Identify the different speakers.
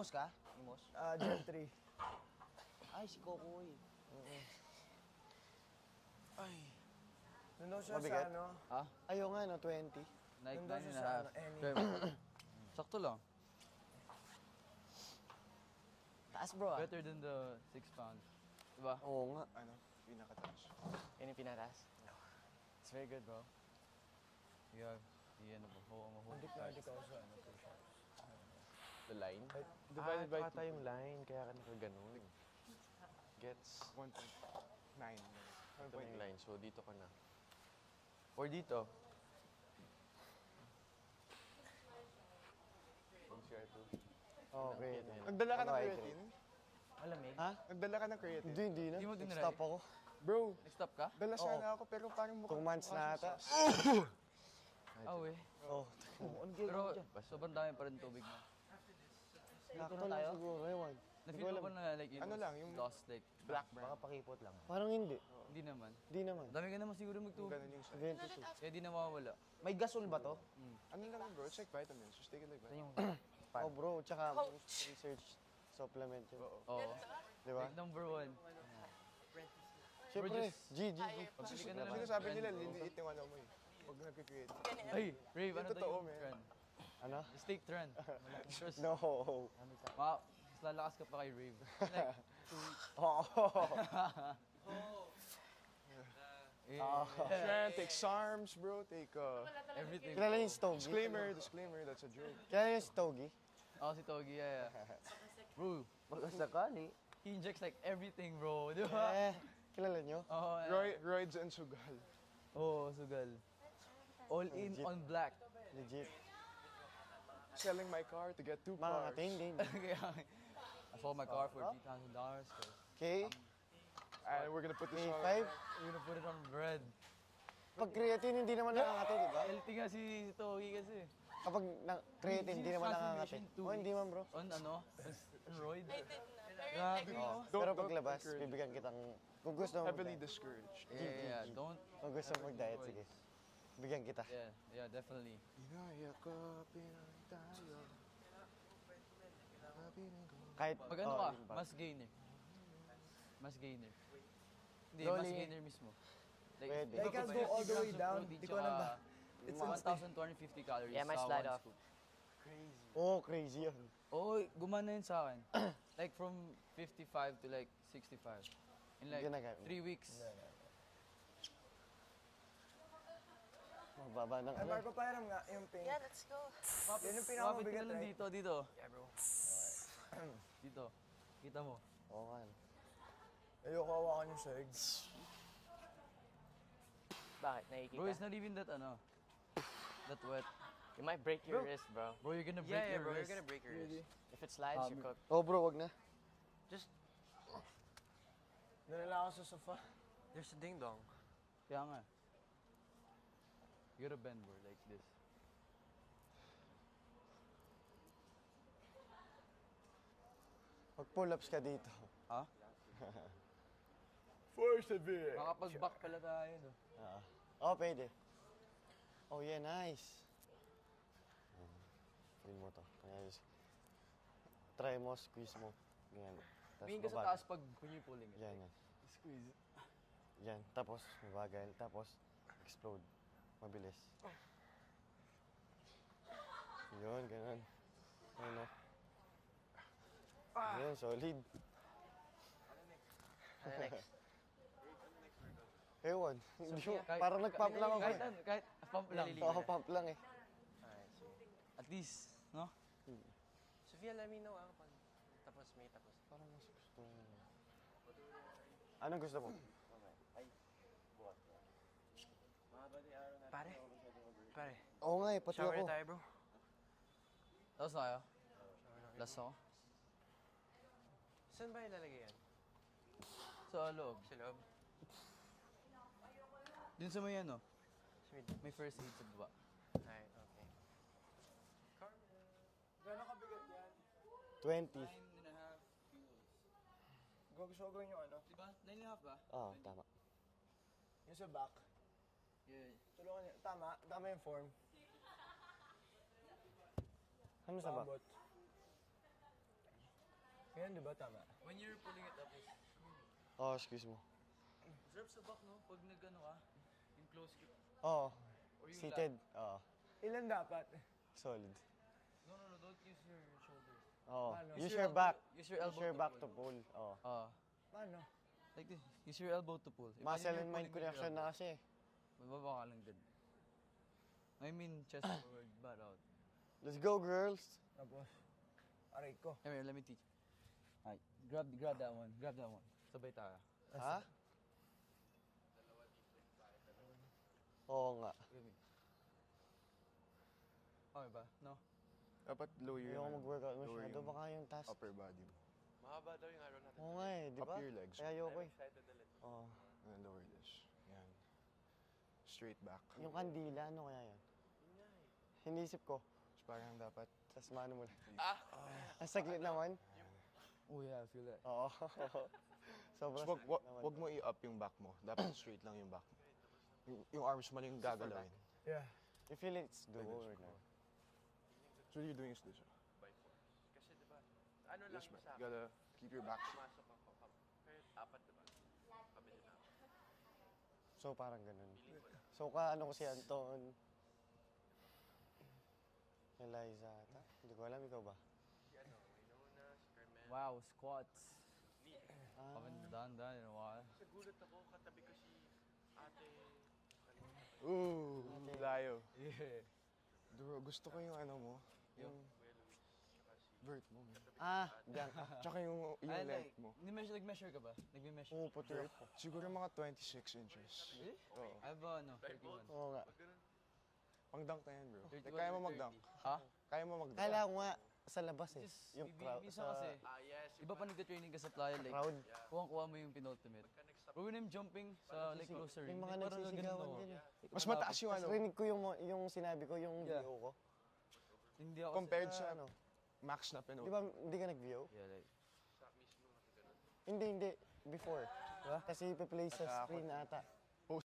Speaker 1: Imos ka? Imos?
Speaker 2: Gen 3.
Speaker 1: Ay, si Kokoy.
Speaker 2: Ay. Nandun siya
Speaker 3: Mabigat?
Speaker 2: sa ano?
Speaker 1: Ha?
Speaker 3: Ayaw nga, no? 20.
Speaker 4: Nike
Speaker 2: Nandun
Speaker 4: 9
Speaker 2: siya
Speaker 4: and
Speaker 2: sa
Speaker 4: a half.
Speaker 2: ano, any.
Speaker 4: Sakto lang.
Speaker 1: Taas bro ah.
Speaker 4: Better than the 6 pounds. Diba?
Speaker 3: Oo nga.
Speaker 5: Ano? Pinakataas.
Speaker 1: Yan yung pinatas? It's very good bro.
Speaker 4: You have the ano po.
Speaker 2: Hindi ako sa ano.
Speaker 3: The line?
Speaker 5: Divided by
Speaker 3: ata yung line, kaya ka nakaganon. Gets?
Speaker 5: 1.9.
Speaker 3: Ito na yung line, so dito ka na. Or dito. Okay.
Speaker 5: Nagdala ka ng creatine?
Speaker 1: Malamig.
Speaker 3: Ha?
Speaker 5: Nagdala ka ng creatine?
Speaker 3: Hindi na.
Speaker 4: Hindi mo dinry?
Speaker 3: Stop ako.
Speaker 5: Bro,
Speaker 4: Nag-stop ka?
Speaker 5: dala sana ako pero parang
Speaker 3: 2 months na ata.
Speaker 4: Oh, eh.
Speaker 3: Oh,
Speaker 4: Pero sobrang dami pa rin tubig mo.
Speaker 3: sakto lang siguro. Ewan.
Speaker 4: Na-feel mo ba na like you
Speaker 5: Ano lang, yung
Speaker 4: lost like
Speaker 5: black brand.
Speaker 1: Baka pakipot lang.
Speaker 3: Parang hindi.
Speaker 4: Hindi naman.
Speaker 3: Hindi naman.
Speaker 4: Dami ka naman siguro magtubig.
Speaker 5: Ganun yung size.
Speaker 3: 22.
Speaker 4: Kaya di na mawawala.
Speaker 1: May gasol ba to?
Speaker 5: Ano lang bro, it's like vitamins. Just take it like that.
Speaker 1: Yung
Speaker 3: Oh bro, tsaka most research supplement yun.
Speaker 4: Oo.
Speaker 3: Di ba?
Speaker 4: Like number 1.
Speaker 3: Siyempre,
Speaker 4: just-
Speaker 3: G.
Speaker 5: Sinasabi nila, liniit yung ano mo eh. Pag nag-create.
Speaker 4: Ay, Rave, ano to
Speaker 5: totoo,
Speaker 4: yung
Speaker 5: man.
Speaker 4: trend?
Speaker 3: Ano?
Speaker 4: Just take trend.
Speaker 3: No.
Speaker 4: Mas lalakas ka pa kay Rave. Like,
Speaker 3: Oo.
Speaker 5: Trend, take SARMs bro, take
Speaker 4: everything.
Speaker 3: Kilala yung Stogie?
Speaker 5: disclaimer, that's a joke.
Speaker 3: Kilala yung Stogie?
Speaker 4: Oh, si Togi, yeah. Bro,
Speaker 1: magkasakali.
Speaker 4: he injects like everything, bro. Di ba?
Speaker 3: Kilala nyo?
Speaker 4: Oo,
Speaker 5: Roids and Sugal.
Speaker 4: oh, sugal. All in
Speaker 3: Legit.
Speaker 4: on black.
Speaker 3: Legit.
Speaker 5: Selling my car to get 2
Speaker 3: Mga
Speaker 5: cars.
Speaker 3: kating din.
Speaker 4: Kaya, I sold my car for $3,000.
Speaker 3: Okay?
Speaker 5: And we're gonna put this on.
Speaker 3: K5?
Speaker 4: We're gonna put it on bread.
Speaker 3: Pag creatine, hindi naman nakangati, di ba?
Speaker 4: Healthy nga si Togi kasi.
Speaker 3: Kapag creatine, hindi naman nakangati.
Speaker 4: Transformation two
Speaker 3: Oh, hindi man bro.
Speaker 4: On ano? On roid. Grabe, oh.
Speaker 3: Pero
Speaker 5: Don't
Speaker 3: paglabas,
Speaker 5: encourage.
Speaker 3: bibigyan kitang... Kung gusto mo
Speaker 5: Heavily
Speaker 3: mag-diet.
Speaker 5: discouraged.
Speaker 4: Yeah, don't.
Speaker 3: Kung gusto mo mag-diet, sige. Bigyan kita.
Speaker 4: Yeah, definitely.
Speaker 5: Inayakapin tayo.
Speaker 3: Kahit...
Speaker 4: Pag ano
Speaker 3: oh,
Speaker 4: ka,
Speaker 3: yun ba?
Speaker 4: mas gainer. Mas gainer. Hindi,
Speaker 1: Loli.
Speaker 4: mas gainer mismo.
Speaker 3: Pwede.
Speaker 2: Like, I'll go all the way down. Di ko alam ba?
Speaker 4: It's 1,250 calories.
Speaker 1: Yeah, may
Speaker 4: sa
Speaker 1: slide
Speaker 4: one
Speaker 1: off.
Speaker 4: scoop.
Speaker 3: Oh, crazy yun.
Speaker 4: Oh, gumana yun sa akin. Like from 55 to like 65. In like
Speaker 3: Ginagamit.
Speaker 4: 3 weeks.
Speaker 3: Mababa ng
Speaker 2: Ay,
Speaker 3: ano.
Speaker 2: Marco, pahiram nga yung pink.
Speaker 6: Yeah, let's go.
Speaker 2: Yan yung
Speaker 4: Kapit ka
Speaker 2: pinakamabigat,
Speaker 4: lang
Speaker 2: right?
Speaker 4: dito. Yeah, bro. Dito. Kita mo.
Speaker 3: Oo nga.
Speaker 2: Ayoko hawakan yung seg.
Speaker 1: Bakit? Nakikita?
Speaker 4: Bro, it's not even that ano. That wet.
Speaker 1: You might break your wrist, bro.
Speaker 4: Bro, you're gonna break your wrist.
Speaker 1: break your wrist. If it slides, you're cooked.
Speaker 3: Oh bro, wag na.
Speaker 1: Just,
Speaker 2: Nalala ako sa sofa.
Speaker 1: there's a ding-dong.
Speaker 4: Kaya nga. You gotta bend, bro, like this.
Speaker 3: Pag pull-ups ka dito.
Speaker 4: Ha?
Speaker 5: Persevere.
Speaker 4: Makapag-back pala tayo, no?
Speaker 3: Oh, pwede. Oh yeah, nice. Feel mo to. Ayan. Try mo, squeeze mo. Ganyan. Tapos
Speaker 4: Tingin ka sa
Speaker 3: babag-
Speaker 4: taas pag when you're pulling it.
Speaker 3: Yan, yan.
Speaker 4: Squeeze.
Speaker 3: Yan. Tapos, mabagal. Tapos, explode. Mabilis. Yun, ganun. Ayun, oh. Ayun, solid.
Speaker 1: Ano next?
Speaker 3: Ewan. Hindi ko,
Speaker 4: Kahit-
Speaker 3: parang nag-pump lang ako.
Speaker 4: Kahit pump lang.
Speaker 3: Oo, pump lang eh.
Speaker 1: Alright, so.
Speaker 4: At least, no?
Speaker 1: Sophia, let me know pag tapos may tapos.
Speaker 3: Parang mas gusto mo. Anong gusto mo?
Speaker 1: Pare. Pare.
Speaker 3: Oo nga eh, pati
Speaker 1: Shower
Speaker 3: ako.
Speaker 1: na tayo, bro.
Speaker 4: Tapos na kayo? Last ako?
Speaker 1: Saan ba ilalagay yan?
Speaker 4: Sa loob.
Speaker 1: Sa loob?
Speaker 4: Dun sa may ano,
Speaker 1: Sa mid.
Speaker 4: may first aid sa baba.
Speaker 1: Alright, okay.
Speaker 2: Gano'n kabigat yan?
Speaker 3: 20.
Speaker 4: 9.5 kilos.
Speaker 2: Gusto ko gawin yung ano?
Speaker 4: Diba? 9.5 ba?
Speaker 3: Oo, tama.
Speaker 2: Yung sa back.
Speaker 4: Yeah.
Speaker 2: Tulungan niyo. Tama. Tama yung form.
Speaker 3: Ano sa ba?
Speaker 2: Paabot. Yan, di ba? Tama.
Speaker 4: When you're pulling it up,
Speaker 3: Oh, excuse mo.
Speaker 4: observe sa back, no? Pag nag-ano ka, yung close grip.
Speaker 3: Oo.
Speaker 4: Or yung
Speaker 3: Seated. Oo.
Speaker 2: Ilan dapat?
Speaker 3: Solid.
Speaker 4: No, don't use your shoulders.
Speaker 3: Oo.
Speaker 2: Paano?
Speaker 3: Use your back.
Speaker 4: Use your elbow
Speaker 3: Use your back to
Speaker 4: pull.
Speaker 3: pull. Oo.
Speaker 2: Paano?
Speaker 4: Like this. Use your elbow to pull. Imagine
Speaker 3: Muscle
Speaker 4: you're
Speaker 3: and mind
Speaker 4: pulling with your
Speaker 3: connection na
Speaker 4: elbow.
Speaker 3: kasi.
Speaker 4: Bababa ka lang din. I mean, chest forward, butt out.
Speaker 3: Let's go, girls.
Speaker 2: Tapos, aray ko.
Speaker 4: Come here, let me teach. Alright, grab that one. Grab that one. Sabay tayo.
Speaker 3: Ha? Oo nga.
Speaker 4: Okay ba? No?
Speaker 5: Dapat lower
Speaker 3: Hindi
Speaker 5: yung,
Speaker 3: ako mag-workout
Speaker 5: lower
Speaker 3: masyado.
Speaker 5: yung
Speaker 3: Baka yung task.
Speaker 5: upper body mo.
Speaker 3: Mahaba daw yung araw natin. Oo nga eh, di
Speaker 5: Up
Speaker 3: ba?
Speaker 5: your legs.
Speaker 3: Kaya ayoko eh. Oo.
Speaker 5: And then lower this. Yan. Straight back.
Speaker 3: Yung kandila, ano kaya yan? Hinisip ko.
Speaker 5: Tapos parang dapat,
Speaker 3: Tapos mano mo lang. Ang saglit naman.
Speaker 4: Oh yeah, I feel that.
Speaker 3: Oo. Sobrang
Speaker 5: tapos
Speaker 3: saglit naman.
Speaker 5: wag mo i-up yung back mo. Dapat straight lang yung back mo. Yung arms mo lang yung gagalawin.
Speaker 2: Yeah.
Speaker 3: You feel it's doable or no?
Speaker 5: So what you're doing is this.
Speaker 1: Kasi diba, ano lang
Speaker 5: This
Speaker 1: yung
Speaker 5: man.
Speaker 1: sa
Speaker 5: You gotta keep your back.
Speaker 1: pumasok ako. Kahit apat diba? Kabili na.
Speaker 3: So parang ganun. So ano ko si Anton. Eliza ata. Hindi ko alam, ikaw ba?
Speaker 1: Si ano, Winona, si Carmel.
Speaker 4: Wow, squats.
Speaker 3: Ah,
Speaker 4: Haven't done that in a while.
Speaker 1: Sa gulat ako, katabi ko si ate.
Speaker 5: Ooh, layo.
Speaker 4: Yeah.
Speaker 5: Bro, gusto ko yung ano mo. Yung
Speaker 1: Kuya Luis. Tsaka si...
Speaker 5: vert mo.
Speaker 3: Bianca.
Speaker 5: Tsaka yung
Speaker 4: Ay,
Speaker 5: length mo.
Speaker 4: Nag-measure ka ba? Nag-measure?
Speaker 3: Oo, puti ako.
Speaker 5: Siguro mga 26 inches.
Speaker 4: Really?
Speaker 5: Oo.
Speaker 4: Ay ba, ano? 31.
Speaker 3: Oo nga.
Speaker 5: Pang-dunk na yan, bro.
Speaker 4: 31
Speaker 5: Like, kaya mo
Speaker 4: or 30?
Speaker 5: mag-dunk.
Speaker 4: Ha?
Speaker 5: Kaya mo mag-dunk.
Speaker 3: Kala ko nga sa labas eh.
Speaker 4: Just,
Speaker 3: Yung crowd.
Speaker 4: minsan kasi,
Speaker 1: yes.
Speaker 4: iba pa nagka-training ka sa playa, like,
Speaker 3: crowd.
Speaker 4: kuha mo yung penultimate. But when I'm jumping sa like closer ring,
Speaker 3: Yung mga
Speaker 4: parang
Speaker 3: nagsisigawan
Speaker 4: ganun
Speaker 3: din eh.
Speaker 4: ako.
Speaker 5: Mas mataas yung
Speaker 3: Tapos
Speaker 5: ano,
Speaker 3: rinig ko yung sinabi ko, yung
Speaker 4: Yeah.
Speaker 3: VO ko.
Speaker 4: Hindi ako
Speaker 5: compared
Speaker 3: Sa
Speaker 5: sa
Speaker 3: ano.
Speaker 5: max na
Speaker 3: Di
Speaker 5: penalty.
Speaker 3: ba hindi ka nag-VO?
Speaker 4: Yeah, like,
Speaker 1: Sa mismo nakaganon.
Speaker 3: Hindi. Before.
Speaker 4: Diba?
Speaker 3: Kasi ipa-play sa
Speaker 5: Natakot.
Speaker 3: screen ata.